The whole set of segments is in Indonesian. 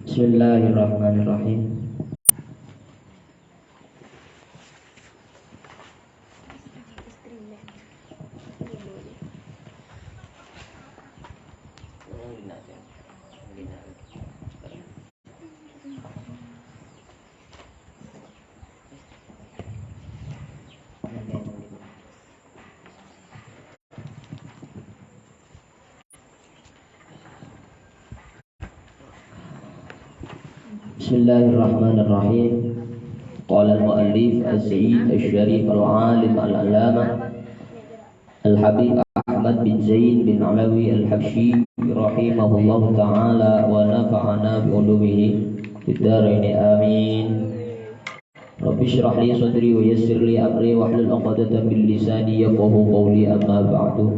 Bismillahirrahmanirrahim. Bismillahirrahmanirrahim. Qala al-mu'allif az-Zaid al-Sharif al-alim al-alama al-Habib Ahmad bin Zaid bin Alawi al-Habsyi rahimahullahu ta'ala wa nafa'ana bi'ulumihi fid dharain amin. Rabbi shrah li sadri wa yassir li amri wahlul 'uqdatam min lisani yafqahu qawli, amma ba'du.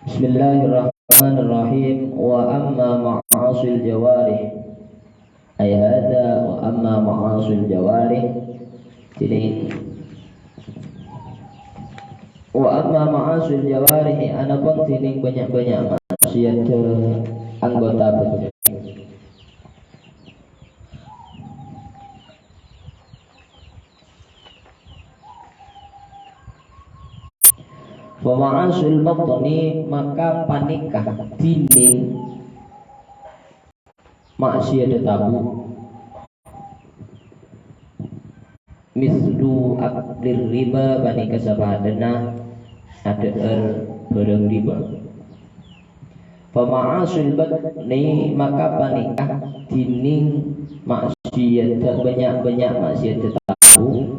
Bismillahirrahmanirrahim. Wa amma ma'asil jawarih, ay hadza wa amma ma'asil jawarih ini. Wa amma ma'asil jawarih anapun tining banyak-banyak maksiat anggota badan. Wa ma'asul batni, maka panikah dinding maksiat tabu mislu aklir riba bani kasabadana ada barang riba. Wa ma'asul batni, maka panikah dinding maksiat banyak-banyak maksiat tabu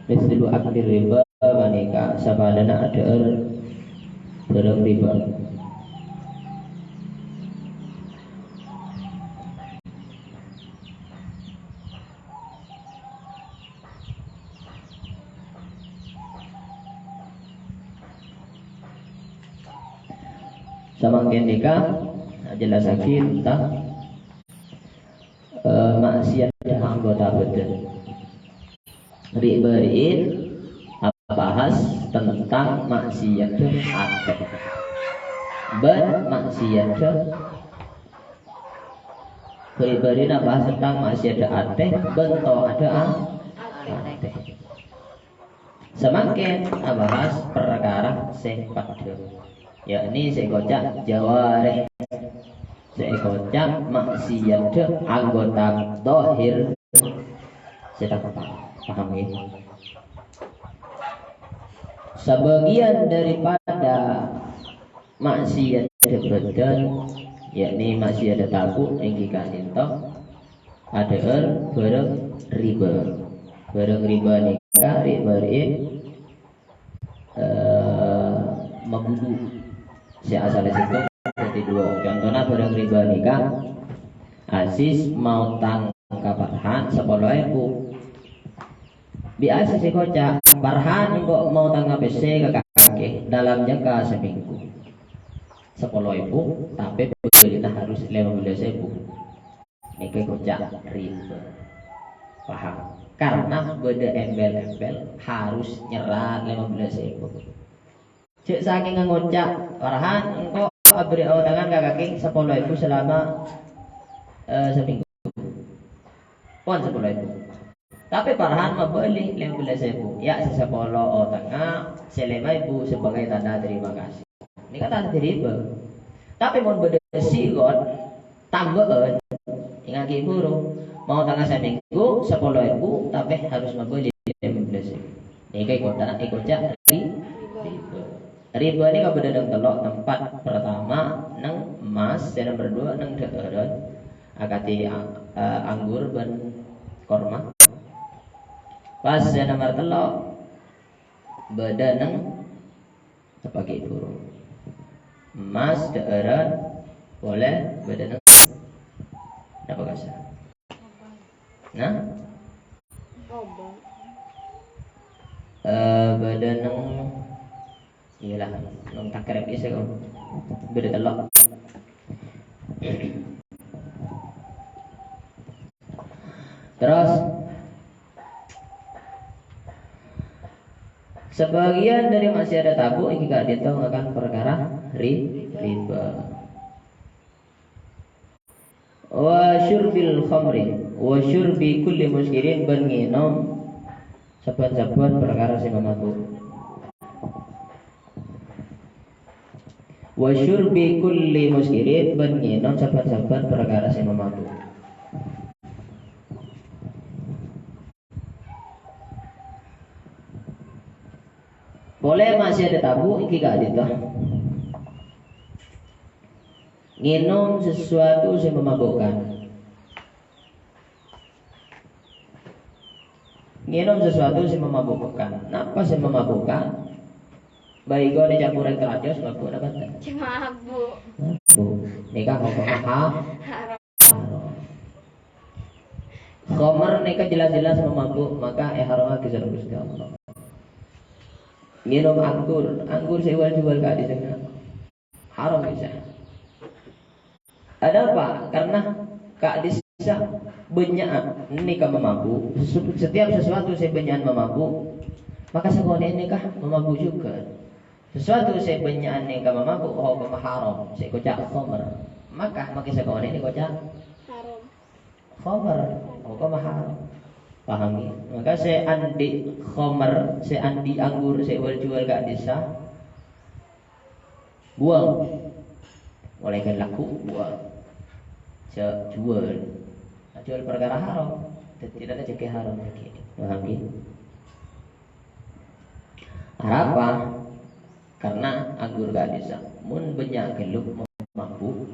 mislu aklir riba manika sabadana ada barang riba. Samangken nikah jelas sakit tentang maksiat anggota badan. Ribain bahas tentang maksiat akeh. Maksiat Ribain bahas tentang maksiat akeh, bento ada akeh. Semakin bahas perkara sifat, yakni sekocak jawareh, sekocak maksiat anggota zahir. Saya paham ini. Sebagian daripada maksiat badan, yakni maksiat tabu inggi kasinto ada barang riba. Barang riba nikah riba membunuh. Si asalnya situ jadi dua. Contohnya barang riba nikah asis mau tangkap parhan 10.000. Biasa si kocak parhan kok mau tangkap PC ke kakek dalam jangka seminggu 10.000, tapi kita harus 15.000. Ini kocak riba. Paham? Karena beda embel-embel harus nyerah 15.000. Cek saking ngocak parhan engkau beri tangan ke kakek 10.000 selama seminggu. Pon 10.000. Tapi parhan membeli 15.000. Ya sepuluh tengah 5.000 sebagai tanda terima kasih. Ini kata riba. Tapi mau beda sigot tambahan ingat buru mau tengah seminggu 10.000 tapi harus membeli 15.000. Ini kayak kocak riba. Riba ini kalau beda telok tempat pertama nang emas, dan nomor 2 nang daerah akati anggur dan korma. Pas yang nomor telok beda nang pakai burung emas daerah boleh beda nang apa kasar. Nah beda nang iyalah nang takrib isa ko beda telok. Terus sebagian dari masih ada tabu yang kita dihitung akan perkara riba. Wa syurbil khamri wa syurbi kulli muskirin ban nginom saban-saban perkara sing mabuk. Wa syurbi kulli muskirin ban nginom saban-saban perkara sing mabuk. Boleh masih ada tabu iki gak ada. Minum sesuatu yang memabukkan. Minum sesuatu yang memabukkan. Napa yang memabukkan? Baik kau dicampur kerajos mabuk apa tak? Mabuk. Mabuk. Nikah hukum haram. Khamr nikah jelas-jelas memabuk, maka ihram kisah Gusti Allah. Minum anggur sejual-jual ka di sana. Haram bisa. Ada apa? Karena kak disa benyaan nikah memabuk. Setiap sesuatu saya benyaan memabuk, maka sekolah nikah memabuk juga. Sesuatu saya benyaan nikah memabuk, hukum haram. Saya kocak khamr. Maka sekolah ini kocak Haram. khamr, hukum haram. Paham ya? Maka saya andi khamr, saya andi anggur, saya jual kak disa. Buang. Mulai kan laku buang. Jual perkara haram, tidak ada cekih haram lagi. Paham ya? Apa? Karena anggur gak bisa. Mun banyak geluk mampu.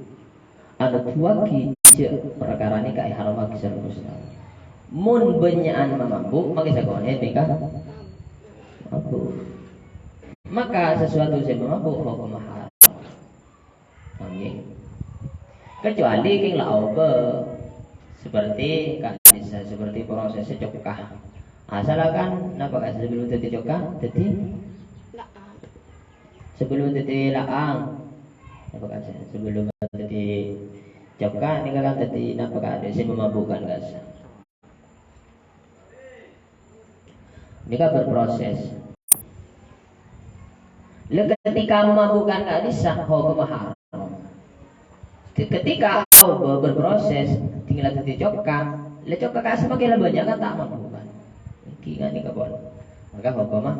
Ada tuaki perkara ni kai haram lagi serus. Mun banyakan mampu, maka sekolah nikah mampu. Maka sesuatu yang mampu hukum haram. Paham ya? Kecuali king lauba seperti kadisa seperti prosesnya cokah. Asalkan napa kan sebelum tadi cokah, tadi Laang. sebelum tadi laang. Napa kan sebelum tadi cokah ini kan tadi napa kan ada sing memabukkan gas. Ini kan berproses. Ketika memabukkan kadisa hukum haram. Ketika kau berproses tinggal tadi cokak, lecok kasih makin banyak kan tak mampu kan? Kira ni kabon, maka hukum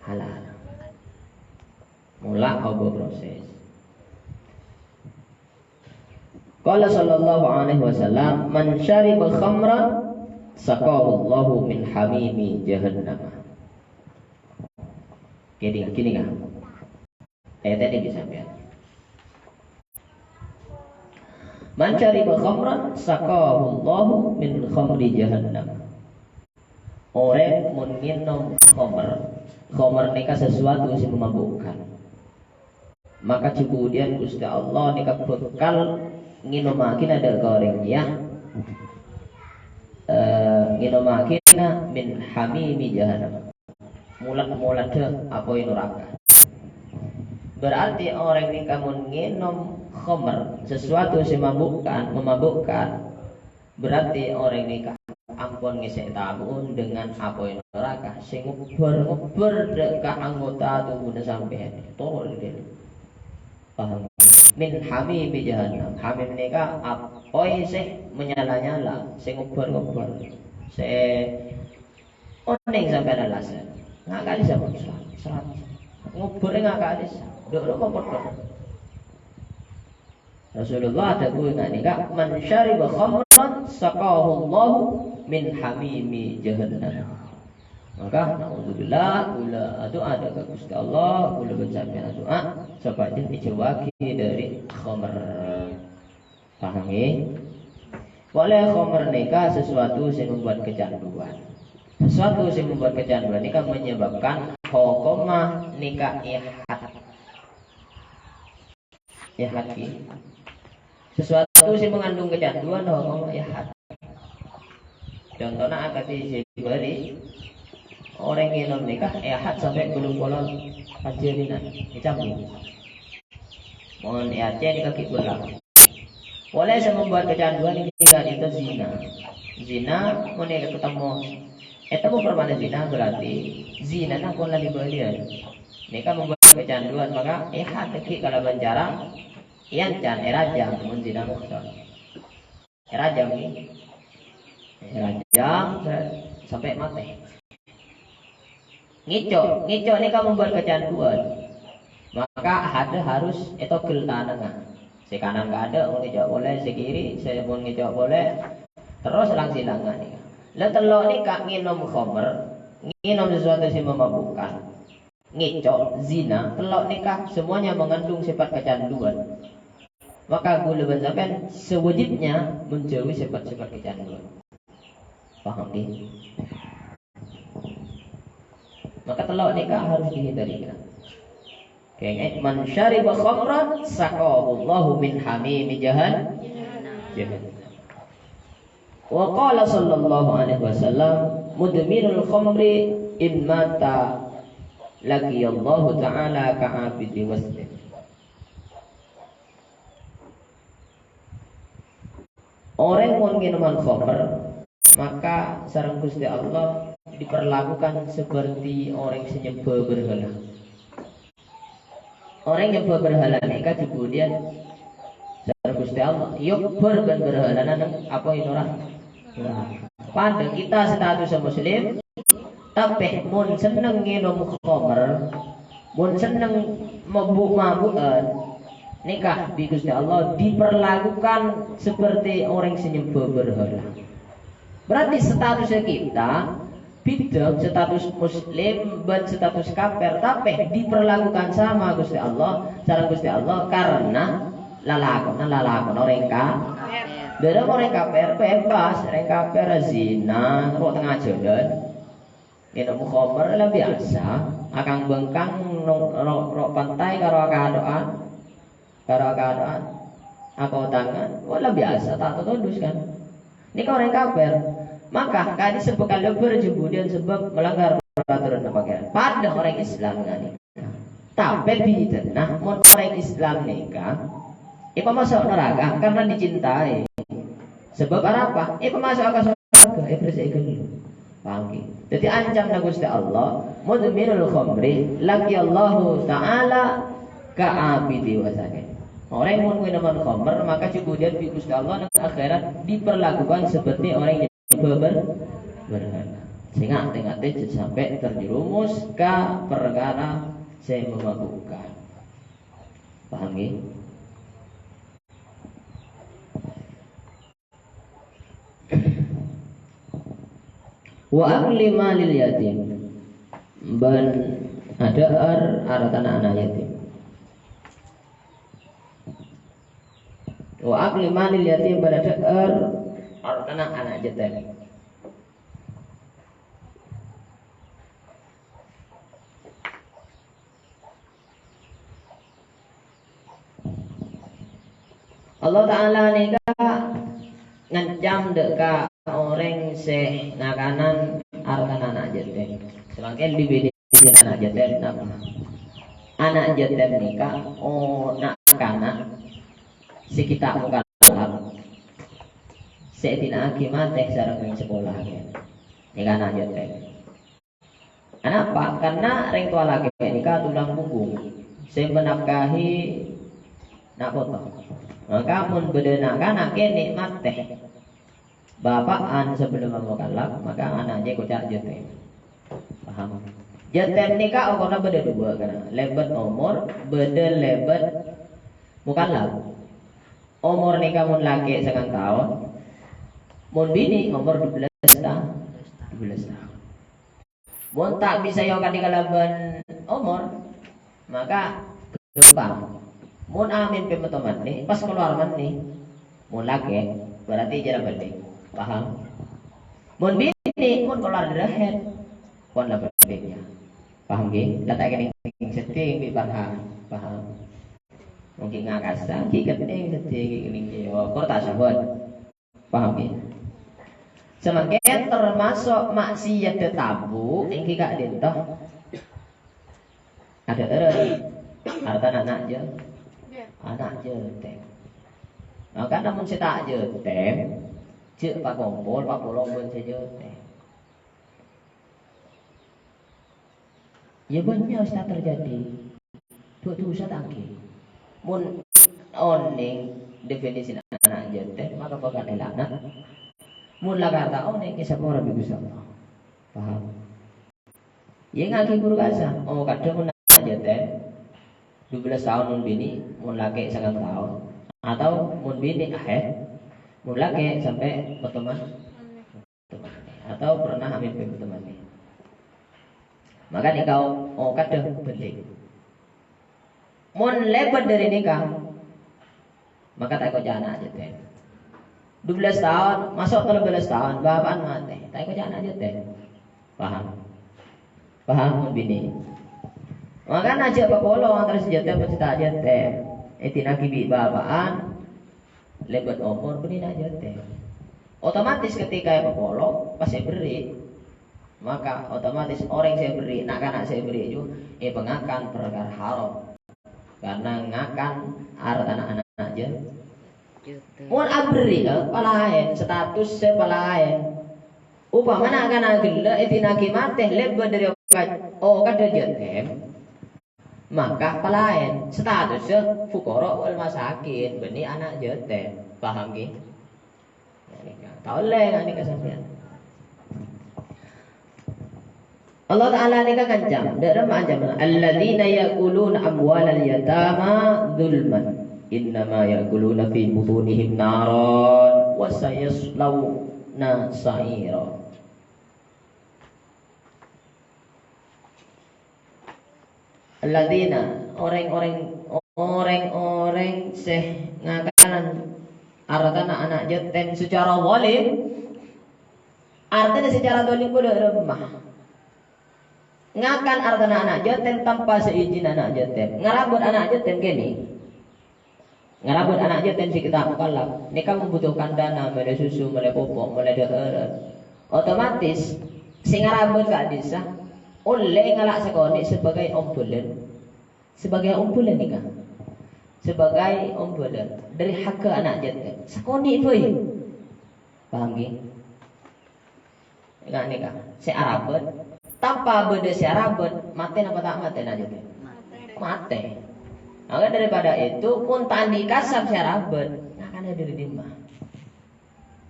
halal. Mula kau berproses. Qala sallallahu alaihi wasallam, man syariba khamran saqahu Allahu min hamimi jahannam. Gini kan? Tadi disampaikan. Man syariba khamran saqahu Allahu min khamri jahannam. Orang minum khamr nikah sesuatu yang memabukkan. Maka kemudian Gusti Allah nikah bekal nginomakin ada gorengnya. Nginomakin min hamimi jahannam. Mulat-mulat apa yang neraka. Berarti orang ini kamu nginum khamr sesuatu yang memabukkan berarti orang ini ampun ngisik tabun dengan apa yang neraka sing nguber dekat anggota tubuh sampean tolol dia. Paham? Min hamim jahannam. Hamim nika apa sih menyala-nyala sing nguber oning sampean alasan ngakali sama serat nguber ngakali dok kompor. Rasulullah ada nggak nikah man syariba khamran saqahu Allah min hamimi jahannam. Maka naudzubillah kula doa ke Gusti Allah kula bacakan doa supaya dijauhi dari khamr. Paham ya? Boleh khamr nikah sesuatu yang membuat kecanduan. Sesuatu yang membuat kecanduan nikah menyebabkan hukumah nikah ihad sesuatu yang mengandung kecanduan hukum ihad. Contohnya akad diberi orang yang nikah ihad sampai belum bolong ajarinan dicampur. Mohon ihad nikah kibulah. Boleh saya membuat kecanduan ini itu zina. Zina menikah ketemu. Itu permana zina berarti zina nak pun lagi belian. Nikah membuat kecanduan maka ihad kalau berjarang. Iyan can eraja mun zina muhsan. Rajam ini. Rajam sampai mati. Ngicok ini kamu membuat kecanduan. Maka ada harus itu tangan. Si kanan nggak ada, mau ngicok boleh, si kiri saya mau ngicok boleh. Terus langsung silangan nih. Lah telok nih kak nginom khamr, nginom sesuatu yang memabukkan. Ngicok, zina, telok nikah semuanya mengandung sifat kecanduan. Maka gula sampean sewajibnya menjauhi sifat-sifat kecanduan. Paham nih? Maka telok nikah harus dihindari. Kayak man syariba khamran saqahu Allahu min hamimi jahannam. Wa qala sallallahu alaihi wasallam mudminul khamri in mata laqiyallahu ta'ala ka'abidi waslim. Orang yang minuman khamr maka sareng Gusti Allah diperlakukan seperti orang senyembah berhala. Orang yang berhala mereka kemudian sareng Gusti Allah yuk berhala nang apa ora. Pada kita status muslim tapi mun seneng nginum khamr, mun seneng mabuk-mabukan, nikah di Gusti Allah diperlakukan seperti orang senyembah berhala. Berarti status kita beda status muslim dan status kafir, tapi diperlakukan sama Gusti Allah, cara Gusti Allah karena lalakon orang kafir. Dari orang kafir bebas, orang kafir zina, kok tengah jalan. Minum khamr lah biasa, akan bengkang rok pantai karo keadaan, aku tangan, wala biasa tak tertundus kan. Ini kau orang kafir, maka kali sebekal lebar kemudian sebab melanggar peraturan pakaian. Pada orang Islam kan, tapi di tengah orang Islam nikah, itu masuk neraka karena dicintai. Sebab apa? Itu masuk ke surga, bersihkan dulu. Paham? Jadi ancam Gusti Allah, mudminul khamri laqiyallahu ta'ala ka'abidi wasakin. Orang yang minuman khamr maka kemudian di Gusti Allah dan akhirat diperlakukan seperti orang yang berhala. Sehingga tengah-tengah sampai terjerumus ke perkara yang memabukkan. Paham ya? Wa akli malil yatim ban ada aratan anak yatim. Wa akli malil yatim ban ada aratan anak yatim. Allah Ta'ala nikah ngancam deka orang se ngakanan artan anak jatim. Semakin dibedakan anak jatim apa? Anak jatim nikah nak kana si kita mukalaf se tina akimat sareng ning sekolah ya. Nikah anak jatim. Kenapa? Karena orang tua laki nikah tulang punggung. Se menafkahi nak potong. Maka mun bedenakan anak nikmat teh. Bapaan sebelum mukallaf maka anaknya kocak jatim. Paham? Jatim nikah karena beda dua kan. Lebat umur, beda lebat mukallaf. Umur nikah mun laki 9 tahun. Mun bini umur 12 tahun. 12 tahun. Mun tak bisa yokan di kalaban umur maka gampang. Mun amin pemetoman nih pas keluar man nih. Mun laki berarti jarang balik. Paham? Mun bini mun keluar derahet pun lah berbeda. Paham ge? Letak kening setting di paham. Paham? Mungkin ngakasa ki kening setting kening yo kor tak sabot. Paham ge? Semakin termasuk maksiat tabu ingki kak dintoh. Ada harta anak aja. Anak je tem. Maka namun saya tak je tem. Cik pak kumpul, pak pulang pun saja. Ya benar sudah terjadi. Tu susah tangki. Mun oning definisi anak jete maka bakal elana. Mula kata oh nek kisah orang bisa paham. Ye ngaki guru bahasa. Oh kadang mun anak jete 12 tahun mun bini mun laki 9 tahun atau mun bini mun laki sampai berteman atau pernah ambil berteman. Maka nikah oh kadang penting. Mun lepas dari nikah maka tak kau jana aja teh. 12 tahun masuk 13 tahun bapak mati tak kau jana aja teh. Paham mun bini. Maka najak papolo antara senjata pencipta aja teh. Etina kibi babaan lebat umur bini aja teh. Otomatis ketika papolo pasti beri. Maka otomatis orang saya beri, nak saya beri itu pengakan perkara haram. Karena ngakan arat anak-anak aja. Mun abri palahen status sepalahen. Upamana akan agela etina kimateh lebih dari kada jetem. Maka palahen status fukara wal masakin beni anak jetem. Paham ki? Tahu le ngani kesampean. Allah Ta'ala ni kan kancam. Dalam macam alladzina ya'kuluna amwalal yatama zulman innama ya'kuluna fi butunihim naran wa sayaslawna sa'ira. Alladzina orang-orang seh ngakanan artana anak jaten secara zalim. Artinya secara zalim kudu remah. Ngakan artana anak jaten tanpa seizin anak jaten. Ngerabut anak jaten kini. Ngerabut anak jaten si kita mukallaf. Nikah membutuhkan dana, mulai susu, mulai popok, mulai deret. Otomatis si ngerabut gak bisa. Oleh ngalak sekoni sebagai ombulan. Sebagai ombulan nikah. Sebagai ombulan dari hak ke anak jaten. Sekoni boy. Paham ki? Enggak nikah. Si arabut tanpa beda syarabet, mati apa tak mati aja tuh? Mati. Maka daripada itu pun tandi kasar syarabet, nggak akan ada di dimah.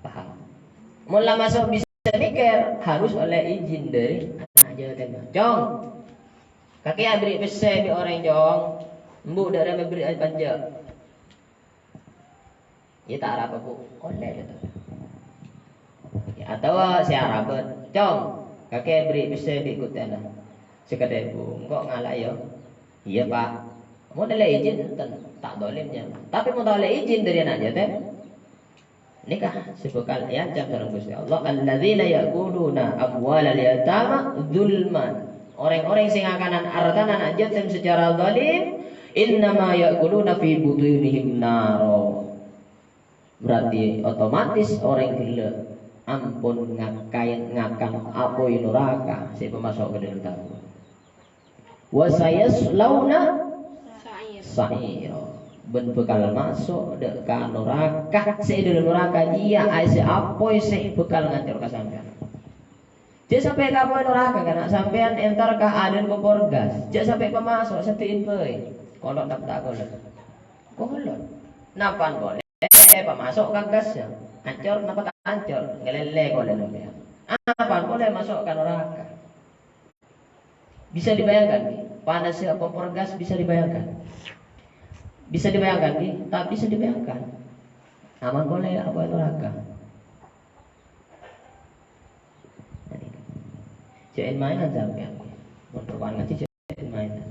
Paham? Mula masuk bisa mikir harus oleh izin dari anak jawatan. Jong, kaki abri besar di orang jong, embu dari memberi panja. Ya tak apa bu, oleh itu. Ya, atau syarabet, jong. Kakek beri bisa diikutin lah. Sekadar ibu, kok ngalah ya? Iya pak. Mau ada izin tak dolimnya. Tapi mau ada izin dari anak jatah. Nikah sebekal ya jam dalam Gusti Allah. Alladzina ya'kuluna amwalal yatama zulman. Orang-orang sing akanan artan anak jatah secara zalim, innama ya'kuluna fi butunihim naro. Berarti otomatis orang gila. Ampun ngakan apoi neraka si pemasok ke dalam neraka. Wa sayaslawna sa'ira. Ben bekal masuk dek ka neraka si dalam neraka dia ai si apoi si bekal ngancur ka sampean. Dia sampai ka apoi neraka kana sampean entar ka aden kompor gas. Dia sampai pemasok setiin bae. Kolot tak kolot. Kolot. Napan boleh pemasok ka gas ya. Hancur napa tak hancur ngelele kok lele. Apa boleh masukkan neraka? Bisa dibayangkan panasnya kompor gas bisa dibayangkan. Bisa dibayangkan tak bisa dibayangkan. Aman boleh apa neraka? Jain mainan sampean. Motor ngaji jain mainan.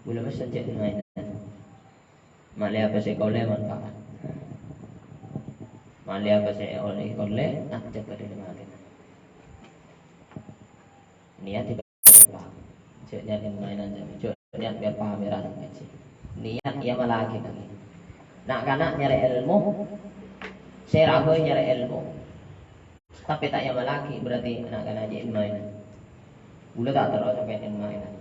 Boleh mesen jain mainan. Malah apa sih kau lemon pak? Malia apa saya oleh nak jaga dari mana? Niat tidak paham. Niat yang mainan jam. Niat biar paham biar ngaji. Niat ia malah lagi. Nak kanak nyari ilmu, saya ragu nyari ilmu. Tapi tak yang lagi berarti anak kanak aja mainan. Gula tak terus sampai mainan.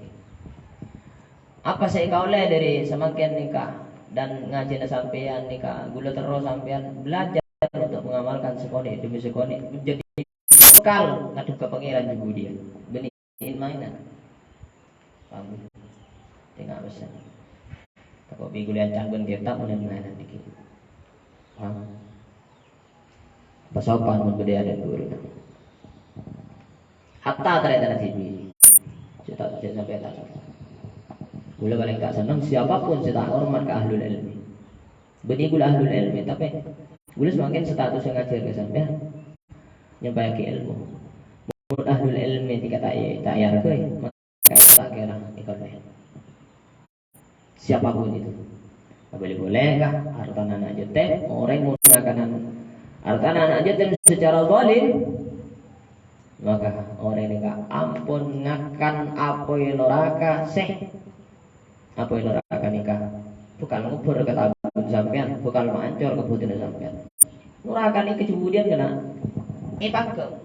Apa saya kau le dari semakin nikah dan ngaji sampean nikah, gula terus sampean belajar untuk mengamalkan sekoni demi sekoni menjadi bekal ngadep ke pangeran ibu dia benih mainan paham tengah besar tapi gulian canggun kita punya mainan dikit Pasokan mun gede ada guru. Hatta ternyata TV. Kita sampai tak. Boleh paling tak senang siapapun saya tak hormat ke ahlul ilmi. Benih gula ahlul ilmi tapi boleh semakin status yang ngajar ke sampean nyampai ke ilmu. Mun ahlul ilmi dikata tak yar ke maka tak kira ikut siapapun itu. Boleh-bolehkah harta anak jetem orang menggunakan harta anak jetem secara zalim, maka orang ini gak ampun ngakan apa yang neraka apa yang neraka nikah bukan ngubur ketabun sampean, bukan mancor kebutuhan sampean. Neraka ini kemudian kena ipangkeng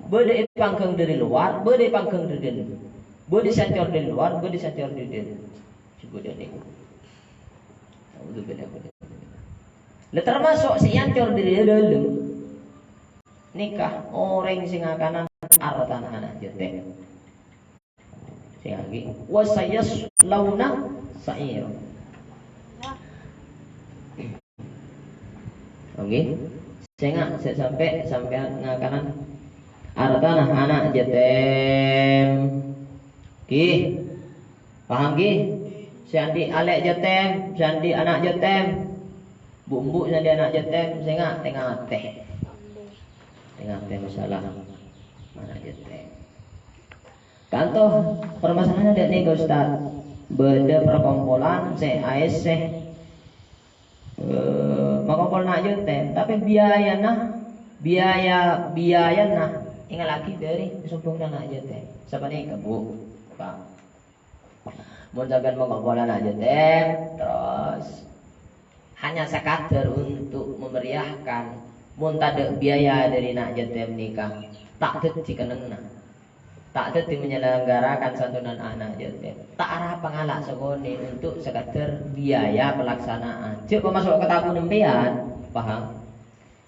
bede ipangkeng dari luar, bede ipangkeng dari dalam, bede sancor dari luar, bede sancor dari dalam. Kemudian itu udah beda. Termasuk si yancor dari dalam nikah orang sing akanan artan anak jetek. Sing lagi wasayas launa sa'ir. Oke. Sehingga sampai ngakanan artan anak jetem. Ki. Paham ki? Sandi alek jetem, sandi anak jetem, bumbu sandi anak jetem, sehingga tengah teh masalah anak jetem. Kantoh permasalahan ada nih Ustaz, beda perkumpulan ASC, mengumpul anak jetem, tapi biaya nah, ingat lagi dari sumpung anak jetem, siapa nih kebu, Pak. Munculkan pengumpulan aja deh, terus hanya sekadar untuk memeriahkan, muntada biaya dari nak jetem nikah, tak teti kenengna, tak teti menyelenggarakan santunan anak jetem, tak arah pengalak segoni untuk sekadar biaya pelaksanaan. Cik pemasuk ke tabung nembean, paham?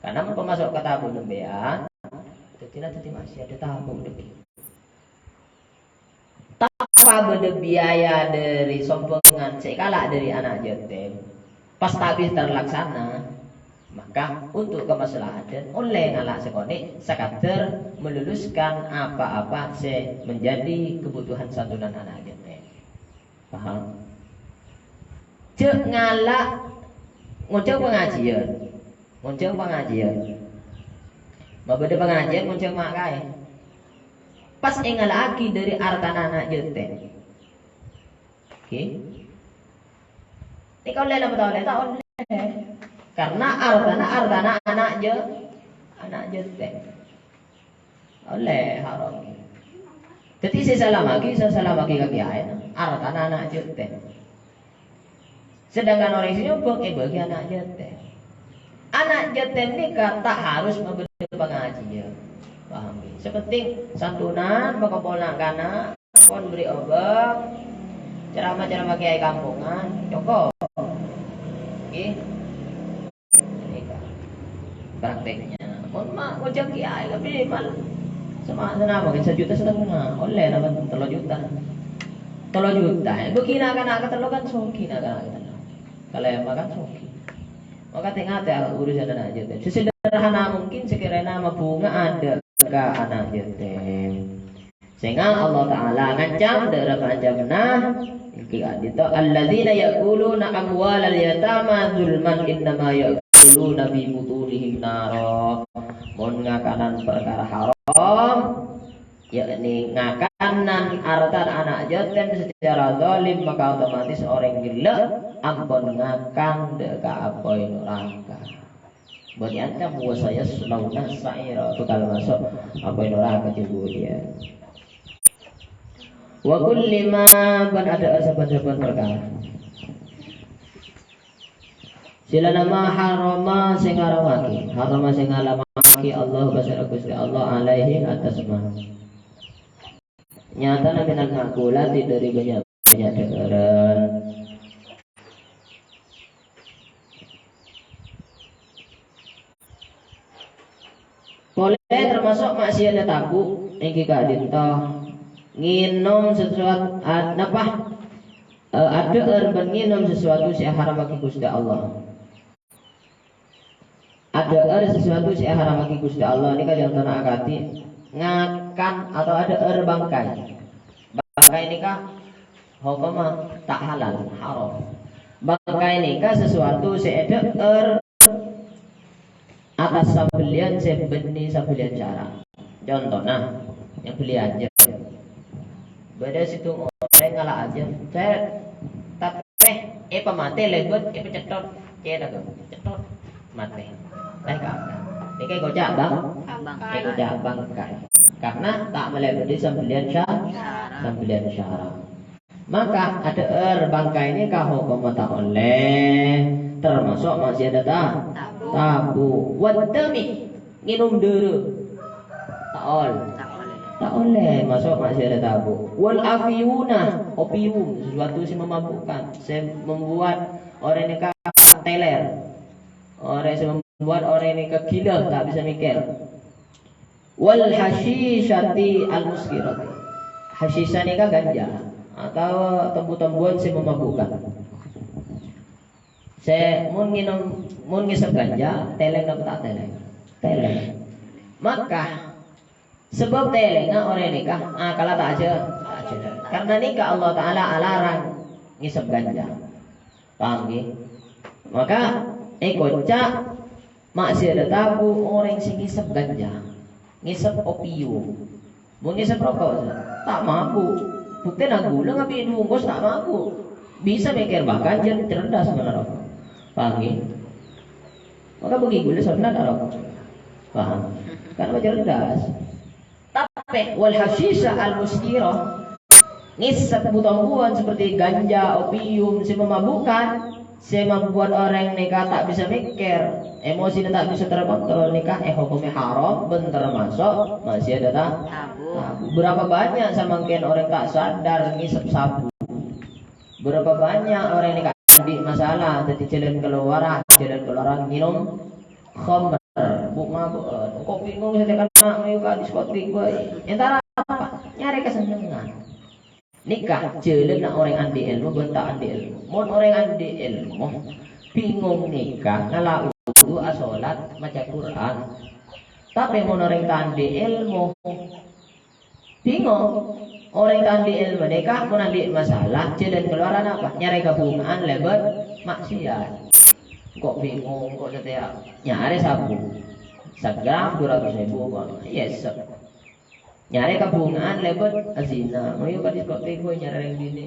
Karena pemasuk ke tabung nembean, teti masih ada tabung deki. Tanpa beda biaya dari sompengan sekala dari anak jetem pas tabih terlaksana, maka untuk kemaslahatan oleh ngalak sekone sekadar meluluskan apa-apa menjadi kebutuhan santunan anak jetem. Paham? Cek ngalak nguncang pengajian mabeda pengajian nguncang makai pas engal lagi dari artan anak jetem. Oke. Ini kau lele betul tak oleh. Karena artana anak jetem. Oleh haram. Jadi saya salah lagi kaki ayat. Artana anak jetem. Sedangkan orang sini bagi anak jetem. Anak jetem ni tak harus memberi pengajian. Paham? Sepenting santunan pengumpulan kana pun beri obak ceramah kiai kampungan cukup. Oke. Ini kan prakteknya. Mun mah ujang kiai tapi mal sama senama 1,5 juta oleh dapat 3 juta. 3 juta. Begina kana kan soki kana. Kalau yang makan soki. Maka tinggal urusan anak jetem. Sesederhana mungkin sekiranya bunga ada ke anak jetem. Sehingga Allah Ta'ala ngancam dalam ancaman itu alladzina yaquluna amwalal yatama zulman innama yaquluna bi butunihim nara. Mun ngakanan perkara haram yakni ngakanan harta anak jetem secara zalim, maka otomatis orang gila ampun ngakan deka apoy neraka. Buat diancam saya selauna sa'ira itu kalau masuk apoy neraka kemudian. Wa kulli ma ban ada saban-saban perkara. Sila nama harama sing ngaramaki, harama sing ngalamaki Allah basara Gusti Allah alaihi atas ma. Nyata minal makulati dari banyak dengaran. Boleh termasuk maksiat tabu iki kadinta nginum sesuatu apa ada erben nginum sesuatu sing haram bagi Gusti Allah. ada sesuatu si haram bagi Gusti Allah ini kan yang tanah akati ngakan atau ada bangkai. Bangkai ini kah hukum tak halal, haram. Bangkai ini kah sesuatu si ada atas sambelian sebeni sambelian cara. Contoh nah yang beli aja. Beda situ orang ngalah aja. Saya tapi pemate lebut cetot cetot cetot mati. Ini kayak gojak bang, kayak gojak bangkai. Karena tak melebihi sambelian syarat. Maka ada bangkai ini kau tak oleh termasuk masih ada tabu. Wadami minum dulu tak oleh masuk masih ada tabu. Wal afiyuna opium sesuatu yang memabukkan, saya membuat orang ini teler, orang yang membuat orang ini gila tak bisa mikir. Wal hashishati al muskirati, hashisha ini ganja atau tembu-tembuan yang memabukkan. Saya mun ngisap ganja, teleng atau tak teleng? Teleng. Maka sebab teleng orang nikah, kalau tak aja. Karena nikah Allah Ta'ala alarang ngisap ganja. Paham ya? Maka kocak masih ada tabu orang yang ngisap ganja, ngisap opium. Mau ngisap rokok tak mampu. Bukti nak gula ngapain bungkus tak mampu. Bisa mikir bahkan cerdas mana rokok. Paham ya? Maka bagi gula sebenarnya rokok. Paham? Karena cerdas. Tapi wal hashisha al muskirah ngisap butambuan seperti ganja, opium, si memabukkan, si membuat orang nikah tak bisa mikir, emosi tak bisa terkontrol, nikah hukumnya haram, bentar masuk masih ada tabu. Berapa banyak semakin orang tak sadar ngisap sabu. Berapa banyak orang nikah di masalah, jadi jalan keluar minum khamr, mabuk, kopi ngomong saya kena mayuka diskotik boy. Entara apa? Nyari kesenangan. Nikah jalan nak orang andi ilmu, bentak andi ilmu. Mon orang andi ilmu, bingung nikah, ngalah wudu, asolat, baca Quran. Tapi mon orang andi ilmu, bingung. Orang andi ilmu nikah, mon andi masalah, jalan keluaran apa? Nyari gabungan lebat maksiat. Kok bingung, kok setiap nyari sabu, segram 200.000 yes. Nyari kabungan lebat azina, mau yuk diskotik gue nyari yang gini,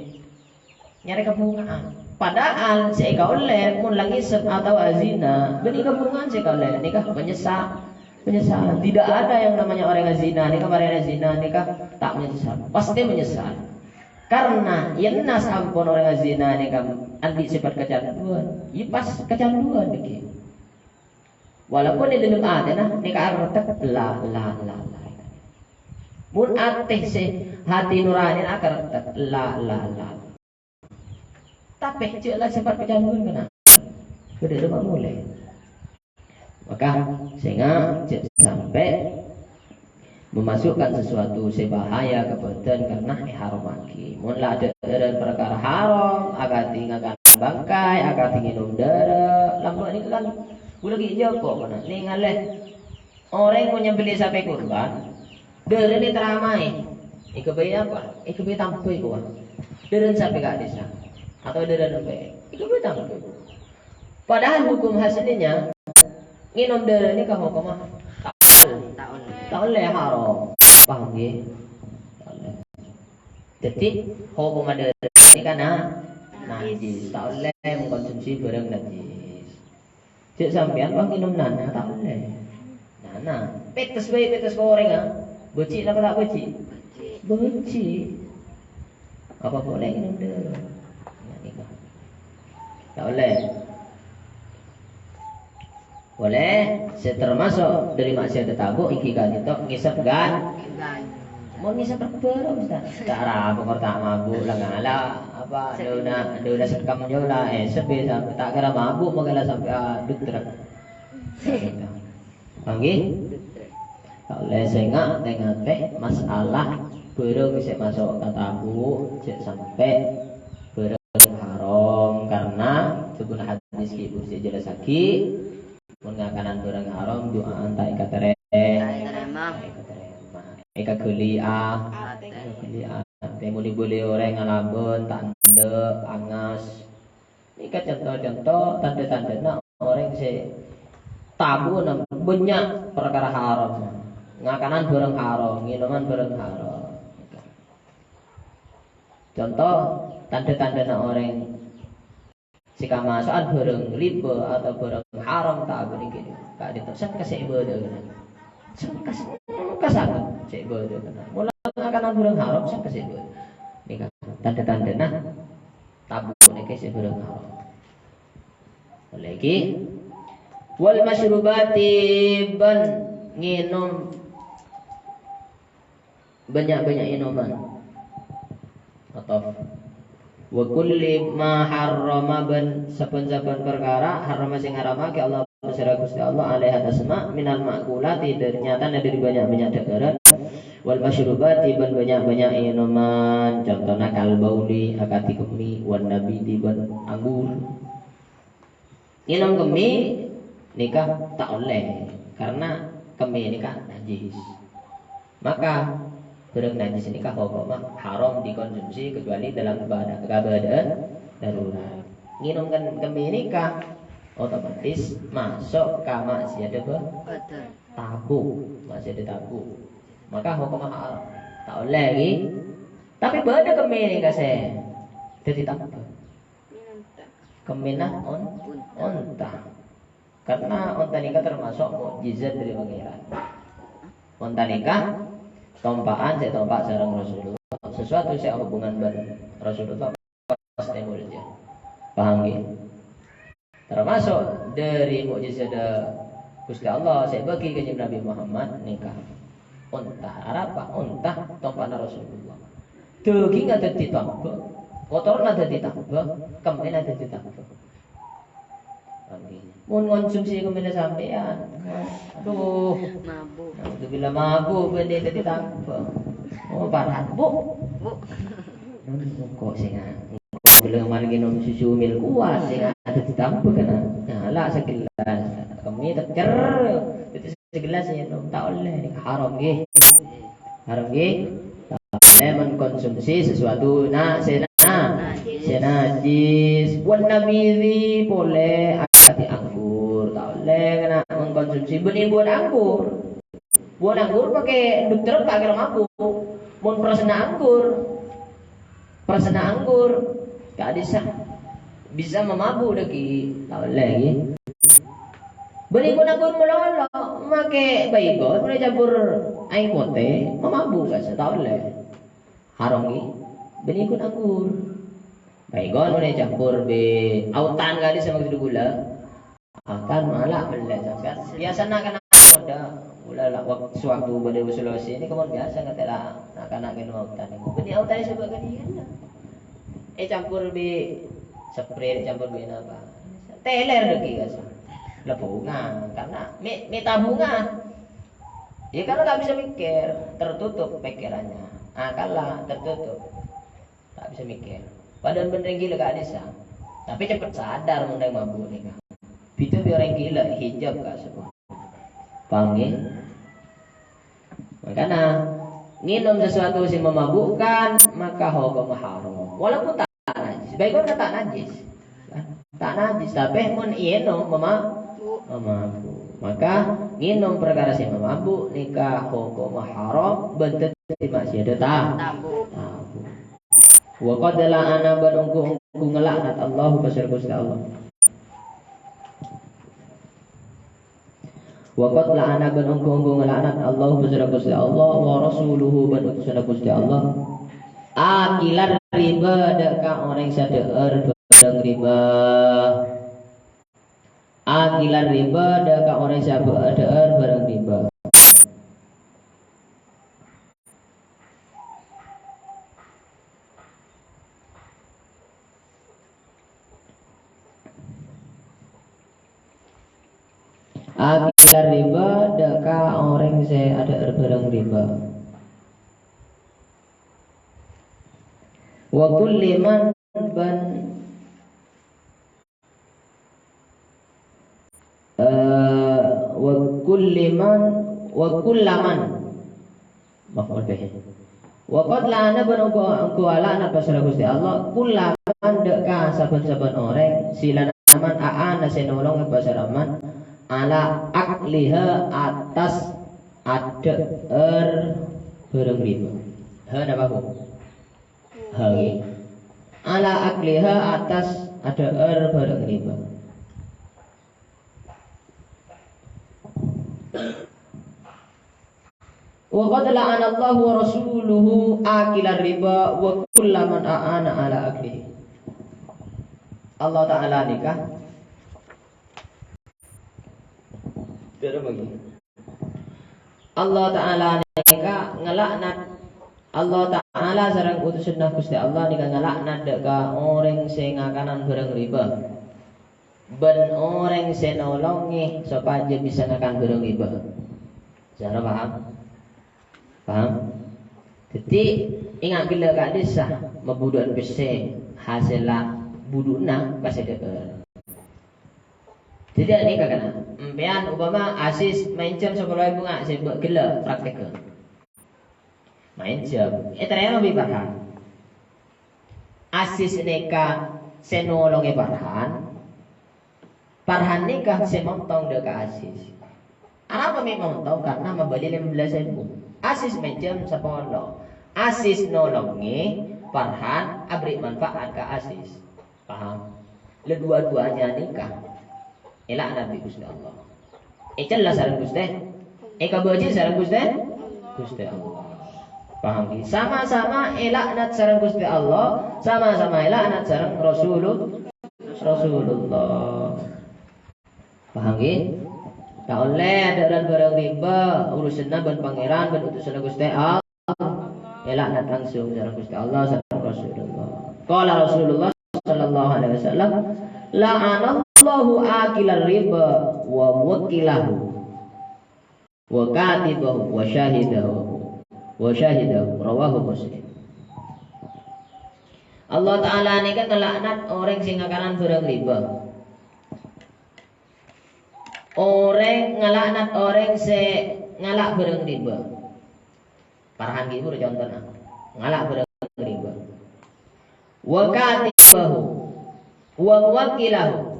nyari kabungan. Padahal saya kau oleh mun lagi atau azina, beri kabungan saya kau oleh nikah penyesalan. Tidak ada yang namanya orang azina, nikah orang azina, nikah tak menyesal, pasti menyesal. Karena yang nas ampun orang azina nikah andi sifat kecanduan, pas kecanduan dikit. Walaupun di dalam ada nah nikah artek la. Mun ateh se hati nurani akar la. Tapi jelas sifat kecanduan kena. Sudah rumah mulai. Maka sehingga sampai memasukkan sesuatu sebahaya ke badan karena haram lagi. Mun la ada perkara haram, agak tinggalkan bangkai, agak minum darah. Lambak ini kan boleh hijau kok mana? Ni ngaleh orang yang menyembelih sampai kurban. Darah ni teramai. Ikabai apa? Ikabai tampui kau. Darah sampai kat desa atau darah sampai. Ikabai tampui. Padahal hukum hasilnya minum darah ni kamu kemah? Tak oleh haram. Paham ye? Jadi hukum darah ni kan najis. Tak oleh mengkonsumsi barang najis. Cik sampean bang minum nana tak boleh. Nana, petes goreng Beci apa tak beci? Beci. Apa boleh minum darah? Tak boleh. Boleh. Saya termasuk dari maksiat tabu iki kan itu ngisap gan. Mau ngisap berapa Ustaz? Cara pokok tak mabuk lah ngala apa dia udah sekam jauh lah sepi sampai tak kira mabuk mengalah sampai dutrak. Panggil. Oleh sehingga dengan masalah baru bisa masuk ke tabu sampai baru haram karena sebelum hadis ibu saya jelas lagi mengakanan barang haram doaan tak ikat terema ikat geli temuli boleh orang ngalamun tanda angas ikat contoh-contoh tanda-tanda nak orang se tabu nam banyak perkara haram ngakanan barang haram minuman barang haram contoh tanda-tanda nak orang jika masuk barang riba atau barang haram tak boleh gini kak ditesan kasih ibadah sangat cek ibadah mula ngakanan barang haram sang kasih ibadah ni kan tanda-tanda nah tabu ni kasih barang haram lagi wal masyrubati ban nginum banyak-banyak minuman atau wa kulli ma harrama ban saben-saben perkara harrama sing haramake Allah bersara Gusti Allah alaihi asma minal ma'kulati ternyata dari banyak-banyak dagaran wal masyrubati ban banyak-banyak minuman contohna kal bauli akati kemi wan nabidi ban anggur minum kemi nikah tak oleh karena kemi nikah najis maka barang najis nikah hukumnya haram dikonsumsi kecuali dalam keadaan darurat minum kan kemi nikah otomatis masuk ke maksiat tabu maksiat tabu maka hukumnya haram tak oleh lagi tapi beda kemi nikah saya jadi tak apa keminah onta karena onta nikah termasuk mukjizat dari pangeran onta nikah tompaan saya tompak sareng Rasulullah sesuatu saya hubungan dengan Rasulullah pasti mulia paham ya termasuk dari mukjizat Gusti Allah saya bagi ke Nabi Muhammad nikah onta apa onta tompaan Rasulullah daging ada ditambah kotor ada ditambah kemen ada ditambah mun konsumsi kemen sampean aduh mabuk bila mabuk benda tadi tambah oh parah bu kok sing belum mari minum susu mil kuat sing ada ditambah kena nyala segelas kami tercer itu segelas ya tak oleh haram nggih mengkonsumsi sesuatu senajis wan nabiri boleh akati anggur tak boleh kena mengkonsumsi benih buah anggur pakai dokter tak kira mabuk mun persena anggur gak bisa memabuk lagi tak boleh lagi benih buah anggur melolo make baygon mulai campur air putih memabuk gak tak boleh haram ni benih buah anggur baygon mulai campur be autan kali sama gula akan malah belah sampai biasanya kan ada gula lah waktu pada Sulawesi ini kemudian biasa kata lah nak minum autan benih autan ini sebab kalian campur be spray campur be apa teler lagi guys lebunga karena me tabunga ya karena tak bisa mikir tertutup pikirannya kalah tertutup tak bisa mikir padahal bener gila gak bisa tapi cepat sadar mulai mabuk nih kan itu biar orang gila hijab gak semua paham ya makanya minum sesuatu yang memabukkan maka hukum haram walaupun tak najis baiklah tak najis tak najis tapi mun ieno memabuk maka minum perkara yang memabuk nikah hukum haram bentuk masih ada tabu wa qad la'ana banungku ngelaknat Allah besar Gusti Allah wa qad la'ana banungku ngelaknat Allah besar Gusti Allah wa rasuluhu besar Gusti Allah akilar riba deka orang sadeur barang riba akilar riba deka orang sadeur barang riba akilar riba deka orang saya ada barang riba wa kulli man ban kullaman maf'ul bih. Wa qad la'ana engko la'nat pasal Gusti Allah kullaman deka saben-saben orang silanaman aana senolong pasaraman ala akliha atas ada bareng riba. Ha apa bu? Ha. Ala akliha atas ada bareng riba. Wa qad la'ana Allah wa rasuluhu akilar riba wa kullaman a'ana ala aklihi. Allah Ta'ala nikah. Allah Ta'ala nikah ngelaknat. Allah Ta'ala sareng utusan Gusti Allah nikah ngelaknat deka orang sing ngakanan barang riba. Ben orang sing nolongi supaya bisa ngakan barang riba. Cara paham? Paham? Jadi ingat bila kat desa membuduan besi hasillah buduna pasal dekat. Tidak ni kakak. Empian umpama asis main jam 10.000 ngak saya buat gila praktek. Main jam. Ternyata lebih parhan. Asis nikah senolongi parhan. Parhan nikah semotong dekat asis. Kenapa memang tahu? Karena membeli 15.000. Asis main jam 10. Asis nolongi parhan abri manfaat ke asis. Paham? Kedua-duanya nikah. Elak Nabi Gusti Allah. Jelas sareng Gusti. Kabaji sareng Gusti. Gusti Allah. Paham ki? Sama-sama elak nat sareng Gusti Allah, sama-sama elak nat sareng Rasulullah. Paham ki? Tak oleh ada barang riba urusanna ben pangeran ben utusan Gusti Allah. Elak nat langsung sareng Gusti Allah sareng Rasulullah. Qala Rasulullah sallallahu alaihi wasallam, la'anallahu akilar riba wa mukilahu wa katibahu wa syahidahu rawahu Muslim. Allah Ta'ala ini kan ngelaknat orang sing ngakanan barang riba. Orang ngelaknat orang sing ngalak barang riba. Parahan gitu contohnya ngalak barang riba. Wa katibahu wa wakilahu.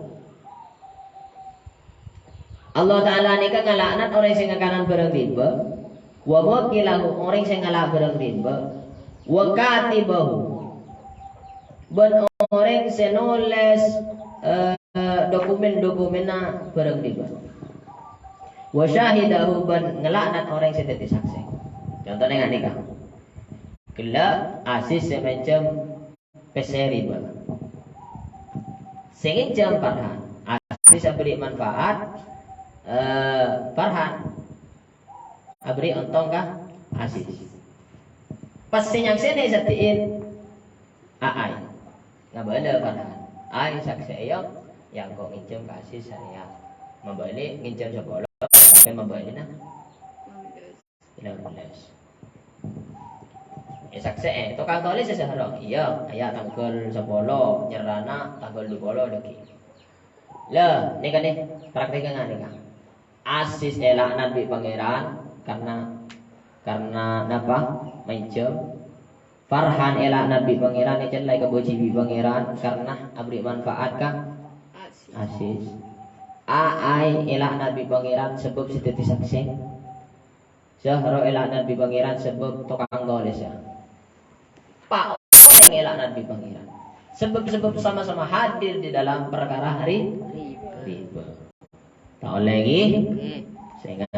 Allah Ta'ala ini kan ngelaknat orang sing ngakanan barang riba. Wa wakilahu orang sing ngalak barang riba. Wa katibahu ben orang sing nulis dokumen-dokumenna barang riba. Wa syahidahu ben ngelaknat orang sing dadi saksi. Contohnya ngene kan. Gila asis semacam PC riba. Sing jam parhan. Asis beri manfaat parhan. Abri ontong kah asis. Pas sinyang sini satiin ai. Ngabala parhan. Ai saksi ayam yang kau nginjem ke asis saya. Membalik nginjem 10. Saya membalik nah 15. Saksi tukang tulis seseharo. Iya, ayat tanggal 10 nyerana tanggal 20 lagi. Lah, nih kan nih prakteknya nih kan. Asis elak nabi pangeran karena napa? Mainjem. Farhan elak nabi pangeran ini celai kebojibi pangeran karena abri manfaat kan asis. Ai elak nabi pangeran sebab sedeti saksi. Seharo elak nabi pangeran sebab tukang tulis ya. Pak yang elak nabi pangeran. Sebab-sebab sama-sama hadir di dalam perkara hari riba. Tak lagi sehingga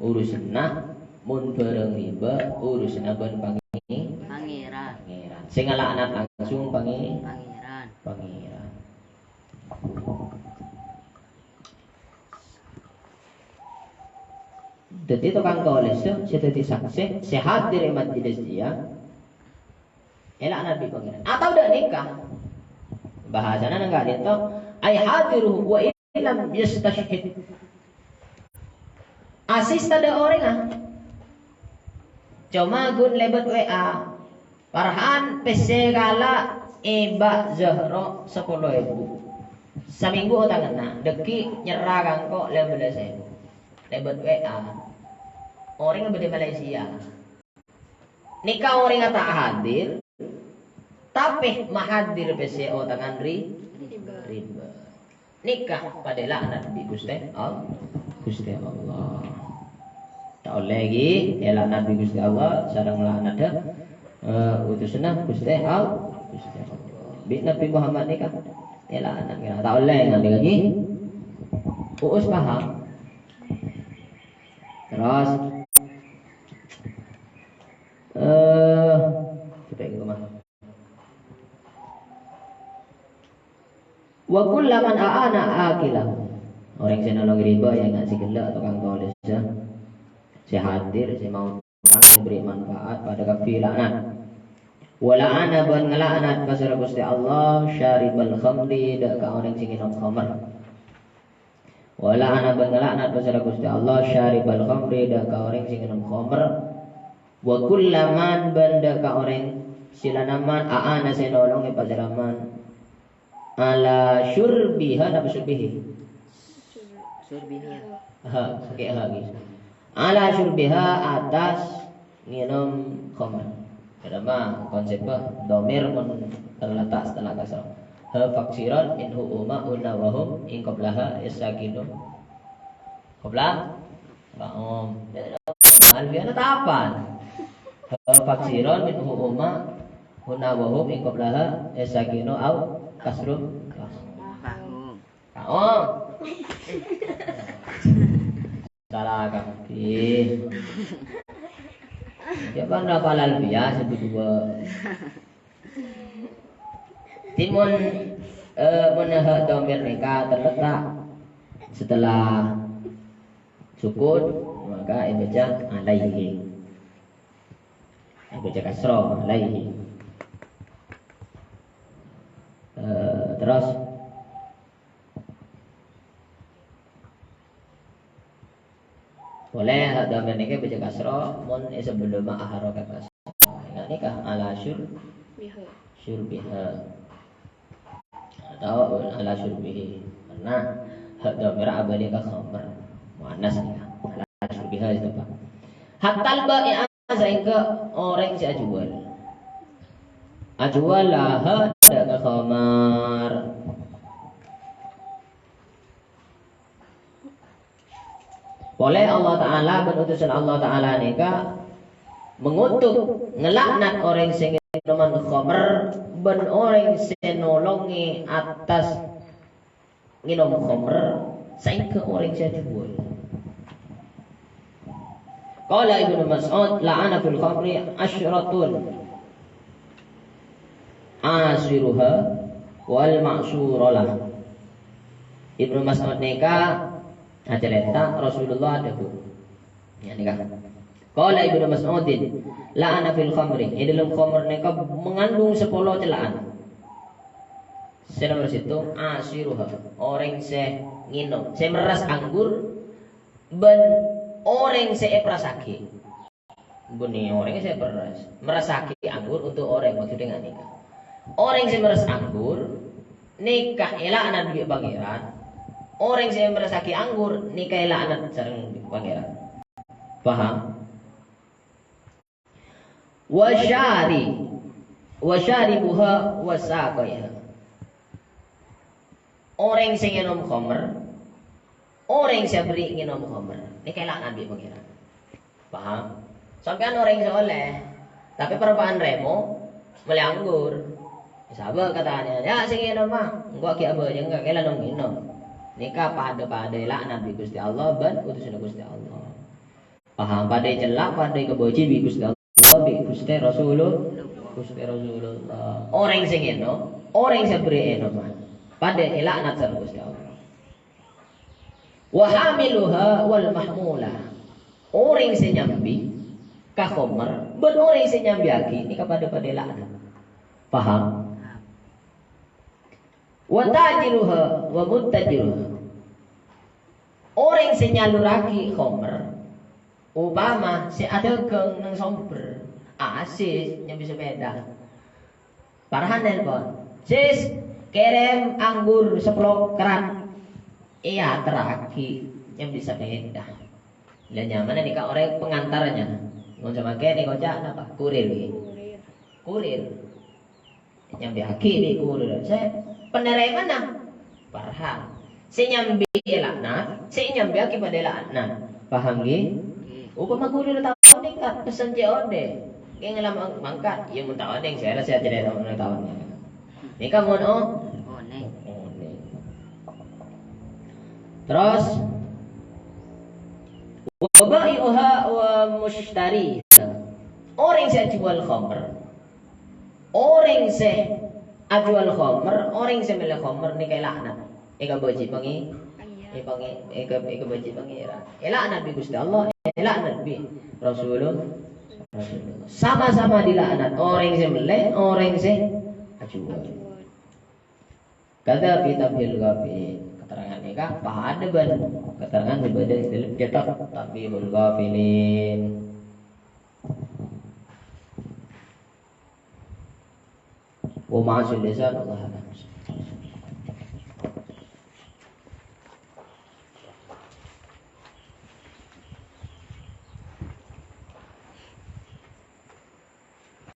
urusanna mun bareng riba urusanna ben pangeran. Sehingga laknat langsung pangeran. Jadi tukang tulis itu sedeti saksi sehat dari majelis dia. Elak nabi pangeran atau udah nikah bahasanya enggak itu ay hadiruhu wa illam yastashhid asis tada orang cuma gun lebet WA Farhan PC kala Iba Zahro 10.000 seminggu tangan deki nyerah kangko 15.000 lewat WA. Orang yang di Malaysia. Nikah orang yang tak hadir, tapi mahadir PCO tangan riba. Nikah pada laknat di Gusti Allah. Gusti Allah. Tak oleh lagi, laknat di Gusti Allah, sareng laknat utusna Gusti Allah. Gusti Allah. Bi Nabi Muhammad nikah, laknat kira. Tak oleh nganti lagi. Uus paham. Terus coba ke rumah. Wa kullaman aana akilahu. Orang yang nolong riba yang ngasih gelak tukang tulis ya. Saya hadir, saya mau beri manfaat pada kafi laknat. Wala ana ban ngelaknat pasal Gusti Allah syaribal khamri dak ka orang sing minum khamr. Wala ana ban ngelaknat pasal Gusti Allah syaribal khamri dak ka orang sing minum khamr. Wa kullaman banda ka orang silanaman aana saya nolong pasal aman ala syurbiha apa syurbihi? Surbiha. Kayak lagi. Ala syurbiha atas minum khamr. Kenapa konsepnya domir mun terletak setelah kasar. Ha faksiran inhu umma una wahum in qablaha isakinu. Qabla ba'um. Alfiana tapan. Ha faksiran inhu umma una wahum in qablaha isakinu au kasrum. Kaum. Salah kaki. Dia kan rapalan biasa berdua. Timun menahan domir nikah terletak setelah sukun maka ibaca alaihi. Ibaca kasroh alaihi. Terus boleh domir nikah ibaca kasroh mun sebelum harokat kasroh. Ingat nikah ala syurbiha atau ala syurbihi karena hak domir abadi ka khamr muannas nikah ala syurbiha itu Pak. Hatal ba'i sehingga orang si ajual lah ada ka khamar. Boleh Allah Ta'ala berutusan Allah Ta'ala nikah mengutuk ngelaknat orang sing minuman khamr ben orang sing nolongi atas minum khamr sehingga orang sing jual. Qala Ibnu Mas'ud la'ana fil khamri asyratun asiruha wal ma'suralah. Ibnu Mas'ud nikah ada letak Rasulullah ada bu. Ya nikah. Qala Ibnu Mas'udin la'ana fil khamri. Di dalam khamr nikah mengandung 10 celaan. Nomor situ asiruha. Orang se nginum, se meras anggur ben orang se prasaki. Buni orang se peras. Merasaki anggur untuk orang maksudnya enggak nikah. Orang se meras anggur nikah elakna duit pangeran. Orang yang merasaki anggur nikah anak sareng pangeran. Paham? Wasyaribuha wasaqaiha. Orang sing nginum khamr, orang sing beri nginum khamr, nikah anak duit pangeran. Paham? Sampean orang yang soleh, tapi perempuan remo beli anggur. Sabar katanya, ya sing nginum mah, gua ki abah jeung enggak kela nang minum. Nikah pada laknat bi Gusti Allah ban utusan Gusti Allah. Paham pada celak pada keboci bi Gusti Allah bi Gusti Rasulullah. Orang sing eno, orang sing beri eno pada laknat sama Gusti Allah. Wa hamiluha wal mahmulah. Orang sing nyambi ka khamr, ban orang sing nyambi aki nikah pada laknat. Paham? Wa tajiruha wa muttajiruha. Orang sing nyaluraki khamr upama si adegeng nang somber asis nyambi sepeda parahan nelpon sis kirim anggur 10 keran iya teraki nyambi sepeda Lihatnya mana nih kak orang pengantarnya. Nggak usah pakai nih kocak apa? Kurir gitu. Kurir. Kurir. Nyambi haki di kurir. Saya penerai mana? Parham. Saya nyambi elakna. Saya nyambi haki pada elakna. Paham gitu? Upama kurir tahu nih kak pesan COD. Kayak ngelam mangkat. Ya mau tahu deh. Saya rasa tidak tahu nih. Ini kamu oh. Oh, neng. Terus wabai'uha wa mushtari. Orang yang jual khamr. Orang yang jual khamr, orang yang milih khamr ni kay laknat. Ika baji pangi. Ika baji pangi era. Laknat bi Gusti Allah, laknat bi Rasulullah. Sama-sama dilaknat. Orang yang milih, orang yang jual. Kata kitab Al-Ghafilin. Keterangan ini kah? Pahada ban. Keterangan ibadah dalam cetak Tabihul Ghafilin. Wa ma'asul lisan Allah.